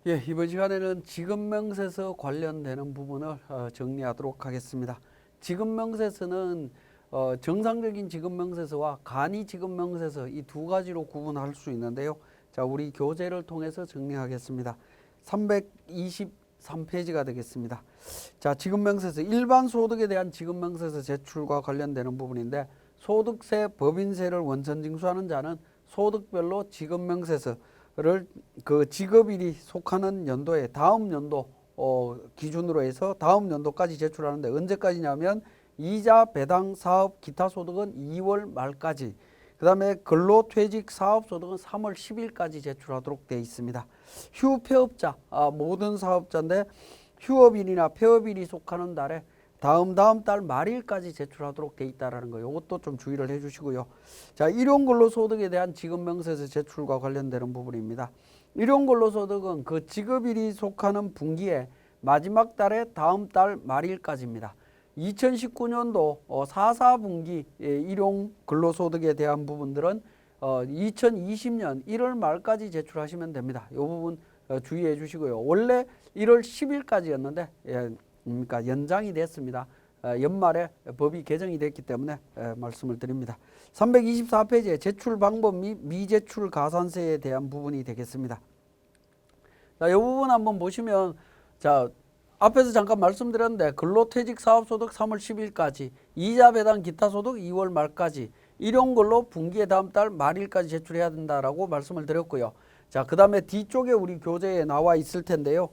예, 이번 시간에는 지급명세서 관련되는 부분을 정리하도록 하겠습니다. 지급명세서는 정상적인 지급명세서와 간이 지급명세서 이 두 가지로 구분할 수 있는데요. 자, 우리 교재를 통해서 정리하겠습니다. 323페이지가 되겠습니다. 자, 지급명세서 일반 소득에 대한 지급명세서 제출과 관련되는 부분인데, 소득세, 법인세를 원천징수하는 자는 소득별로 지급명세서를 그 지급일이 속하는 연도에 다음 연도 기준으로 해서 다음 연도까지 제출하는데, 언제까지냐면 이자, 배당, 사업, 기타 소득은 2월 말까지, 그 다음에 근로퇴직, 사업소득은 3월 10일까지 제출하도록 되어 있습니다. 휴폐업자, 모든 사업자인데 휴업일이나 폐업일이 속하는 달에 다음 달 말일까지 제출하도록 되어 있다는 거, 이것도 좀 주의를 해주시고요. 자, 일용근로소득에 대한 지급명세서 제출과 관련되는 부분입니다. 일용근로소득은 그 지급일이 속하는 분기의 마지막 달에 다음 달 말일까지입니다. 2019년도 4분기 일용근로소득에 대한 부분들은 2020년 1월 말까지 제출하시면 됩니다. 이 부분 주의해 주시고요. 원래 1월 10일까지였는데 그러니까 연장이 됐습니다. 연말에 법이 개정이 됐기 때문에 말씀을 드립니다. 324페이지에 제출 방법 및 미제출 가산세에 대한 부분이 되겠습니다. 자, 이 부분 한번 보시면, 자, 앞에서 잠깐 말씀드렸는데 근로퇴직 사업소득 3월 10일까지, 이자 배당 기타 소득 2월 말까지, 일용근로 분기의 다음 달 말일까지 제출해야 된다라고 말씀을 드렸고요. 자, 그 다음에 뒤쪽에 우리 교재에 나와 있을 텐데요.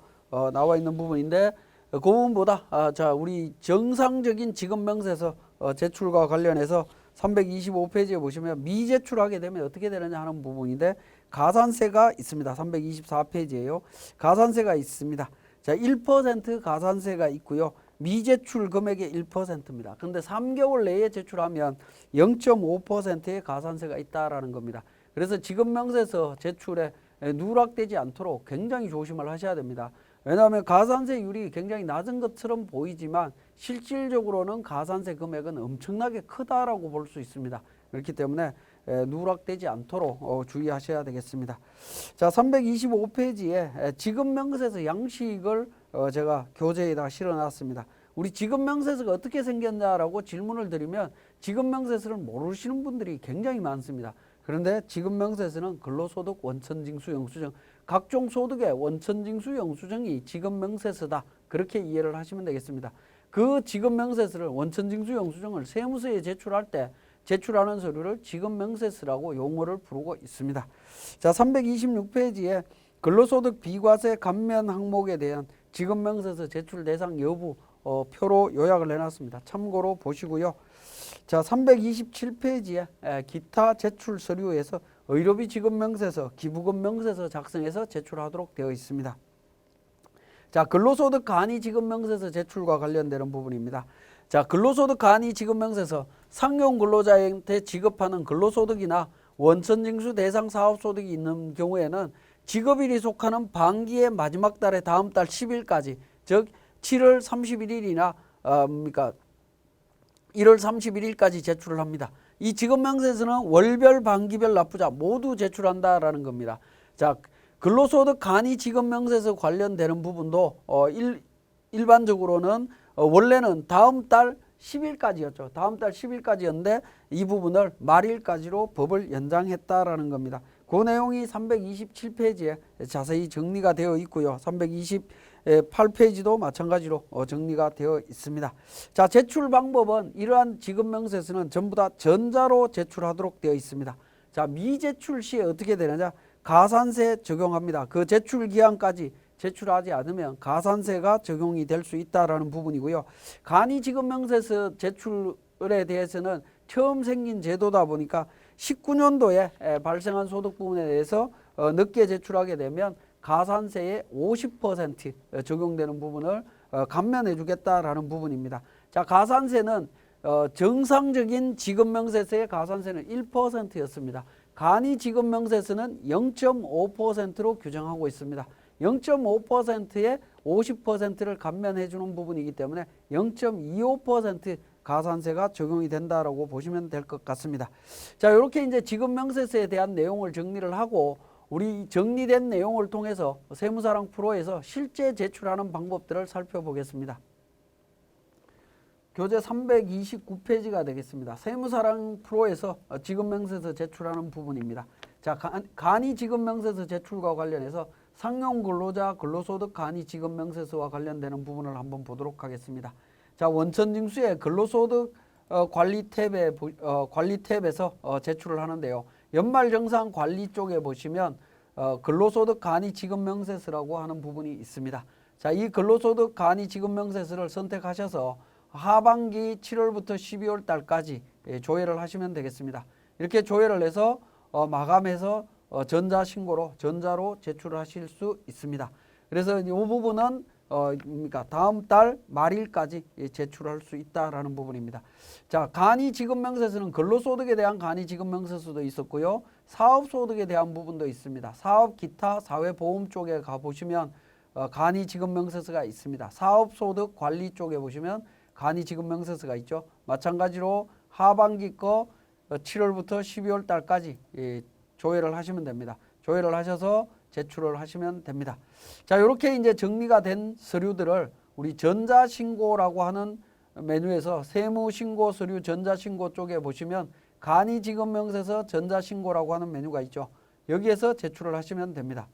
나와 있는 부분인데 그 부분보다 자, 우리 정상적인 지급명세서 제출과 관련해서 325페이지에 보시면 미제출하게 되면 어떻게 되느냐 하는 부분인데, 가산세가 있습니다. 324페이지에요. 가산세가 있습니다. 자, 1% 가산세가 있고요. 미제출 금액의 1%입니다. 근데 3개월 내에 제출하면 0.5%의 가산세가 있다라는 겁니다. 그래서 지급명세서 제출에 누락되지 않도록 굉장히 조심을 하셔야 됩니다. 왜냐하면 가산세율이 굉장히 낮은 것처럼 보이지만 실질적으로는 가산세 금액은 엄청나게 크다라고 볼 수 있습니다. 그렇기 때문에 누락되지 않도록 주의하셔야 되겠습니다. 자, 325페이지에 지급명세서 양식을 제가 교재에다 실어놨습니다. 우리 지급명세서가 어떻게 생겼냐라고 질문을 드리면 지급명세서를 모르시는 분들이 굉장히 많습니다. 그런데 지급명세서는 근로소득 원천징수 영수증, 각종 소득의 원천징수 영수증이 지급명세서다, 그렇게 이해를 하시면 되겠습니다. 그 지급명세서를, 원천징수 영수증을 세무서에 제출할 때 제출하는 서류를 지급명세서라고 용어를 부르고 있습니다. 자, 326페이지에 근로소득 비과세 감면 항목에 대한 지급명세서 제출 대상 여부 표로 요약을 해놨습니다. 참고로 보시고요. 자, 327페이지에 기타 제출 서류에서 의료비 지급명세서, 기부금 명세서 작성해서 제출하도록 되어 있습니다. 자, 근로소득 간이 지급명세서 제출과 관련되는 부분입니다. 자, 근로소득 간이 지급명세서, 상용 근로자한테 지급하는 근로소득이나 원천징수 대상 사업소득이 있는 경우에는 지급일이 속하는 반기의 마지막 달에 다음 달 10일까지, 즉 7월 31일이나 그러니까 1월 31일까지 제출을 합니다. 이 지급명세서는 월별, 반기별 납부자 모두 제출한다라는 겁니다. 자, 근로소득 간이 지급명세서 관련되는 부분도 일반적으로는 원래는 다음 달 10일까지였죠. 다음 달 10일까지였는데 이 부분을 말일까지로 법을 연장했다라는 겁니다. 그 내용이 327페이지에 자세히 정리가 되어 있고요. 328페이지도 마찬가지로 정리가 되어 있습니다. 자, 제출 방법은 이러한 지급명세서는 전부 다 전자로 제출하도록 되어 있습니다. 자, 미제출 시에 어떻게 되느냐? 가산세 적용합니다. 그 제출 기한까지 제출하지 않으면 가산세가 적용이 될 수 있다라는 부분이고요. 간이 지급명세서 제출에 대해서는 처음 생긴 제도다 보니까 19년도에 발생한 소득 부분에 대해서 늦게 제출하게 되면 가산세의 50% 적용되는 부분을 감면해 주겠다라는 부분입니다. 자, 가산세는 정상적인 지급명세서의 가산세는 1%였습니다. 간이 지급명세서는 0.5%로 규정하고 있습니다. 0.5%에 50%를 감면해 주는 부분이기 때문에 0.25% 가산세가 적용이 된다라고 보시면 될 것 같습니다. 자, 이렇게 이제 지급명세서에 대한 내용을 정리를 하고, 우리 정리된 내용을 통해서 세무사랑 프로에서 실제 제출하는 방법들을 살펴보겠습니다. 교재 329페이지가 되겠습니다. 세무사랑 프로에서 지급명세서 제출하는 부분입니다. 자, 간이 지급명세서 제출과 관련해서 상용 근로자 근로소득 간이 지급명세서와 관련되는 부분을 한번 보도록 하겠습니다. 자, 원천징수의 근로소득 관리 탭에서 제출을 하는데요. 연말정산 관리 쪽에 보시면 근로소득 간이 지급명세서라고 하는 부분이 있습니다. 자, 이 근로소득 간이 지급명세서를 선택하셔서 하반기 7월부터 12월 달까지 조회를 하시면 되겠습니다. 이렇게 조회를 해서 마감해서 전자로 제출을 하실 수 있습니다. 그래서 이 부분은 그러니까 다음 달 말일까지 제출할 수 있다라는 부분입니다. 자, 간이 지급명세서는 근로소득에 대한 간이 지급명세서도 있었고요. 사업소득에 대한 부분도 있습니다. 사업 기타 사회보험 쪽에 가보시면 간이 지급명세서가 있습니다. 사업소득 관리 쪽에 보시면 간이 지급명세서가 있죠. 마찬가지로 하반기 거 7월부터 12월 달까지 조회를 하시면 됩니다. 조회를 하셔서 제출을 하시면 됩니다. 자, 이렇게 이제 정리가 된 서류들을 우리 전자신고라고 하는 메뉴에서 세무신고 서류 전자신고 쪽에 보시면 간이 지급명세서 전자신고라고 하는 메뉴가 있죠. 여기에서 제출을 하시면 됩니다.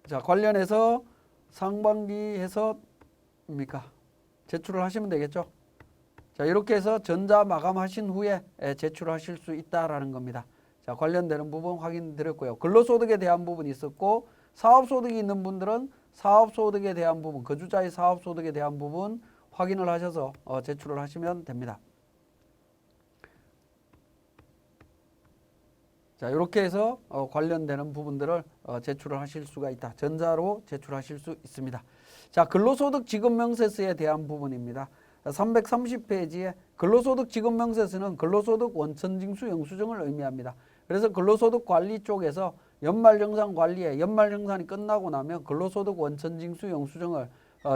자, 관련해서 상반기에서 제출을 하시면 되겠죠. 자, 이렇게 해서 전자 마감하신 후에 제출하실 수 있다라는 겁니다. 자, 관련되는 부분 확인드렸고요. 근로소득에 대한 부분이 있었고 사업소득이 있는 분들은 사업소득에 대한 부분, 거주자의 사업소득에 대한 부분 확인을 하셔서 제출을 하시면 됩니다. 자, 이렇게 해서 관련되는 부분들을 제출을 하실 수가 있다. 전자로 제출하실 수 있습니다. 자, 근로소득 지급명세서에 대한 부분입니다. 330페이지에 근로소득 지급명세서는 근로소득 원천징수 영수증을 의미합니다. 그래서 근로소득 관리 쪽에서 연말정산 관리에 연말정산이 끝나고 나면 근로소득 원천징수 영수증을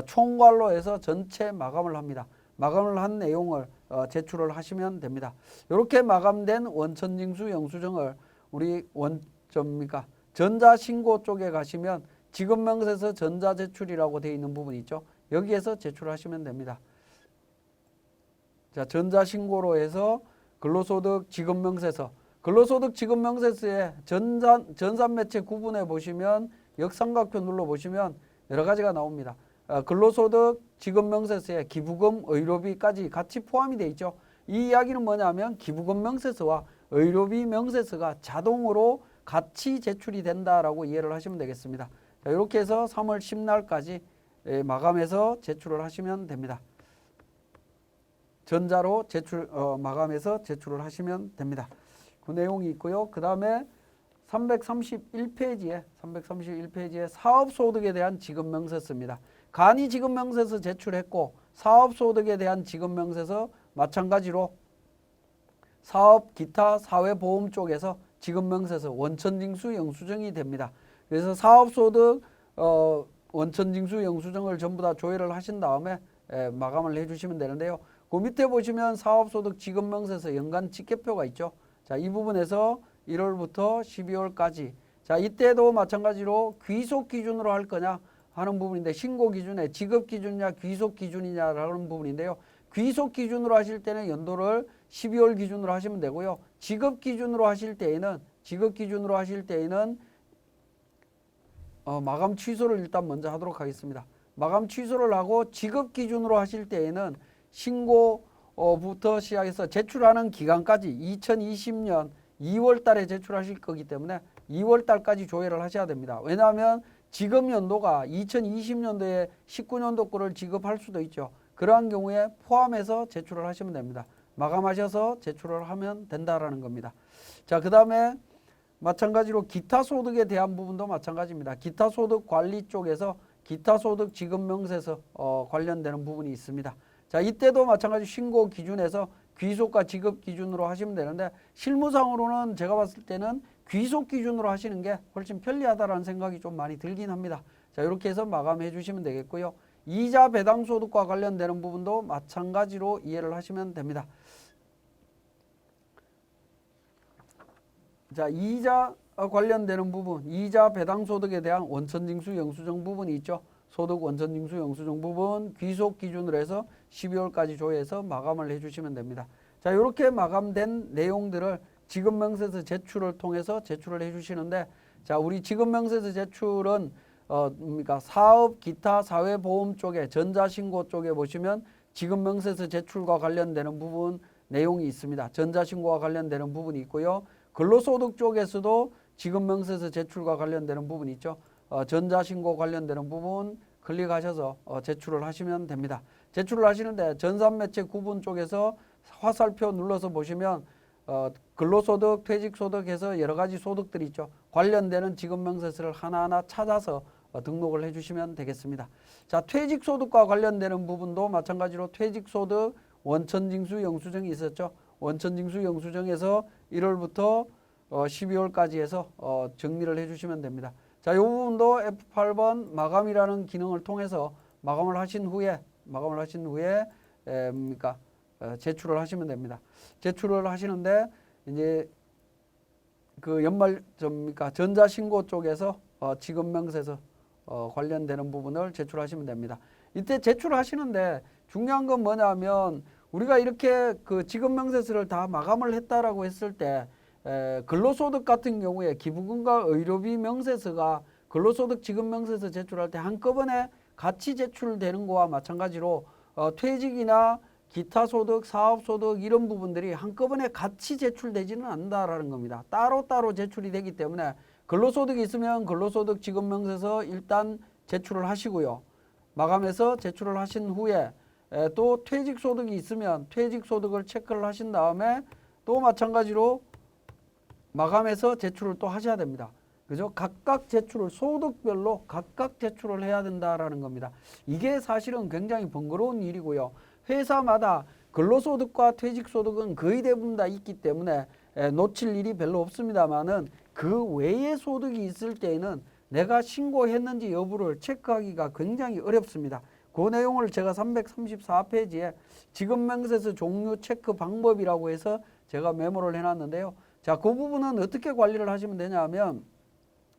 총괄로 해서 전체 마감을 합니다. 마감을 한 내용을 제출을 하시면 됩니다. 이렇게 마감된 원천징수 영수증을 우리 전자신고 쪽에 가시면 지급명세서 전자제출이라고 되어 있는 부분이 있죠. 여기에서 제출하시면 됩니다. 자, 전자신고로 해서 근로소득 지급명세서, 근로소득 지급명세서의 전산매체 구분해 보시면 역삼각표 눌러 보시면 여러 가지가 나옵니다. 근로소득 지급명세서에 기부금, 의료비까지 같이 포함이 되어 있죠. 이 이야기는 뭐냐면 기부금 명세서와 의료비 명세서가 자동으로 같이 제출이 된다라고 이해를 하시면 되겠습니다. 자, 이렇게 해서 3월 10날까지 마감해서 제출을 하시면 됩니다. 전자로 마감해서 제출을 하시면 됩니다. 그 내용이 있고요. 그 다음에 331페이지에 사업소득에 대한 지급명세서입니다. 간이 지급명세서 제출했고 사업소득에 대한 지급명세서 마찬가지로 사업 기타 사회보험 쪽에서 지급명세서 원천징수 영수증이 됩니다. 그래서 사업소득 원천징수 영수증을 전부 다 조회를 하신 다음에 마감을 해주시면 되는데요. 그 밑에 보시면 사업소득 지급명세서 연간 직계표가 있죠. 자, 이 부분에서 1월부터 12월까지 자, 이때도 마찬가지로 귀속 기준으로 할 거냐 하는 부분인데 신고 기준에 지급 기준이냐 귀속 기준이냐라는 부분인데요. 귀속 기준으로 하실 때는 연도를 12월 기준으로 하시면 되고요. 지급 기준으로 하실 때에는 마감 취소를 일단 먼저 하도록 하겠습니다. 마감 취소를 하고 지급 기준으로 하실 때에는 신고부터 시작해서 제출하는 기간까지 2020년 2월 달에 제출하실 거기 때문에 2월 달까지 조회를 하셔야 됩니다. 왜냐하면 지급 연도가 2020년도에 19년도 거를 지급할 수도 있죠. 그러한 경우에 포함해서 제출을 하시면 됩니다. 마감하셔서 제출을 하면 된다라는 겁니다. 자, 그 다음에 마찬가지로 기타 소득에 대한 부분도 마찬가지입니다. 기타 소득 관리 쪽에서 기타 소득 지급 명세서 관련되는 부분이 있습니다. 자, 이때도 마찬가지 신고 기준에서 귀속과 지급 기준으로 하시면 되는데 실무상으로는 제가 봤을 때는 귀속 기준으로 하시는 게 훨씬 편리하다라는 생각이 좀 많이 들긴 합니다. 자, 이렇게 해서 마감해 주시면 되겠고요. 이자 배당 소득과 관련되는 부분도 마찬가지로 이해를 하시면 됩니다. 자, 이자 관련되는 부분, 이자 배당 소득에 대한 원천징수 영수증 부분이 있죠. 소득 원천징수 영수증 부분 귀속 기준으로 해서 12월까지 조회해서 마감을 해주시면 됩니다. 자, 이렇게 마감된 내용들을 지급명세서 제출을 통해서 제출을 해주시는데, 자, 우리 지급명세서 제출은 그러니까 사업, 기타, 사회보험 쪽에 전자신고 쪽에 보시면 지급명세서 제출과 관련되는 부분 내용이 있습니다. 전자신고와 관련되는 부분이 있고요. 근로소득 쪽에서도 지급명세서 제출과 관련되는 부분이 있죠. 전자신고 관련되는 부분 클릭하셔서 제출을 하시면 됩니다. 제출을 하시는데 전산매체 구분 쪽에서 화살표 눌러서 보시면 근로소득, 퇴직소득 해서 여러 가지 소득들이 있죠. 관련되는 지급명세서를 하나하나 찾아서 등록을 해주시면 되겠습니다. 자, 퇴직소득과 관련되는 부분도 마찬가지로 퇴직소득 원천징수 영수증이 있었죠. 원천징수 영수증에서 1월부터 12월까지 해서 정리를 해주시면 됩니다. 자, 이 부분도 F8번 마감이라는 기능을 통해서 마감을 하신 후에 제출을 하시면 됩니다. 제출을 하시는데 이제 그 전자신고 쪽에서 지급명세서 관련되는 부분을 제출하시면 됩니다. 이때 제출하시는데 중요한 건 뭐냐면 우리가 이렇게 그 지급명세서를 다 마감을 했다라고 했을 때 근로소득 같은 경우에 기부금과 의료비 명세서가 근로소득 지급명세서 제출할 때 한꺼번에 같이 제출되는 거와 마찬가지로 퇴직이나 기타 소득, 사업소득 이런 부분들이 한꺼번에 같이 제출되지는 않는다라는 겁니다. 따로따로 제출이 되기 때문에 근로소득이 있으면 근로소득 지급명세서 일단 제출을 하시고요. 마감해서 제출을 하신 후에 또 퇴직소득이 있으면 퇴직소득을 체크를 하신 다음에 또 마찬가지로 마감해서 제출을 또 하셔야 됩니다. 그죠? 각각 제출을 소득별로 각각 제출을 해야 된다라는 겁니다. 이게 사실은 굉장히 번거로운 일이고요. 회사마다 근로소득과 퇴직소득은 거의 대부분 다 있기 때문에 놓칠 일이 별로 없습니다만은 그 외의 소득이 있을 때에는 내가 신고했는지 여부를 체크하기가 굉장히 어렵습니다. 그 내용을 제가 334페이지에 지급명세서 종류 체크 방법이라고 해서 제가 메모를 해놨는데요. 자, 그 부분은 어떻게 관리를 하시면 되냐면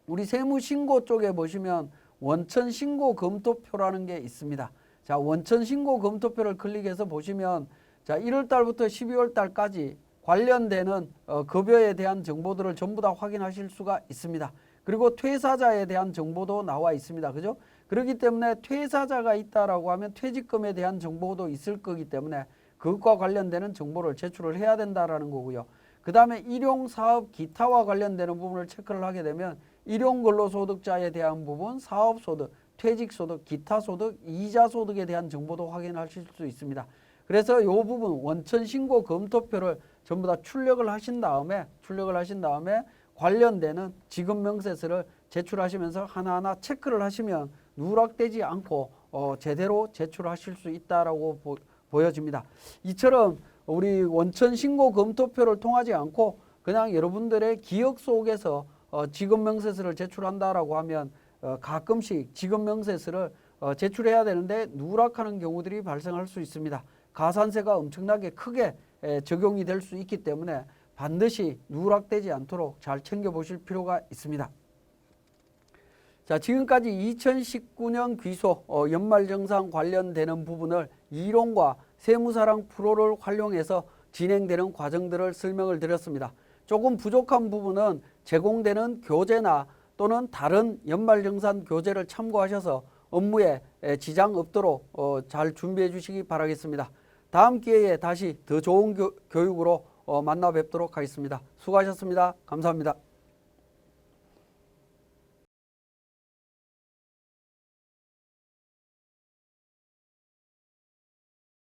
우리 세무신고 쪽에 보시면 원천신고 검토표라는 게 있습니다. 자, 원천신고 검토표를 클릭해서 보시면 자, 1월 달부터 12월 달까지 관련되는 급여에 대한 정보들을 전부 다 확인하실 수가 있습니다. 그리고 퇴사자에 대한 정보도 나와 있습니다. 그죠? 그렇기 때문에 퇴사자가 있다라고 하면 퇴직금에 대한 정보도 있을 거기 때문에 그것과 관련되는 정보를 제출을 해야 된다라는 거고요. 그 다음에 일용사업 기타와 관련되는 부분을 체크를 하게 되면 일용근로소득자에 대한 부분, 사업소득, 퇴직소득, 기타소득, 이자소득에 대한 정보도 확인하실 수 있습니다. 그래서 이 부분 원천신고 검토표를 전부 다 출력을 하신 다음에 관련되는 지급명세서를 제출하시면서 하나하나 체크를 하시면 누락되지 않고 제대로 제출하실 수 있다라고 보여집니다. 이처럼 우리 원천신고 검토표를 통하지 않고 그냥 여러분들의 기억 속에서 지급명세서를 제출한다라고 하면 가끔씩 지급명세서를 제출해야 되는데 누락하는 경우들이 발생할 수 있습니다. 가산세가 엄청나게 크게 적용이 될 수 있기 때문에 반드시 누락되지 않도록 잘 챙겨보실 필요가 있습니다. 자, 지금까지 2019년 귀소 연말정산 관련되는 부분을 이론과 세무사랑 프로를 활용해서 진행되는 과정들을 설명을 드렸습니다. 조금 부족한 부분은 제공되는 교재나 또는 다른 연말정산 교재를 참고하셔서 업무에 지장 없도록 잘 준비해 주시기 바라겠습니다. 다음 기회에 다시 더 좋은 교육으로 만나 뵙도록 하겠습니다. 수고하셨습니다. 감사합니다.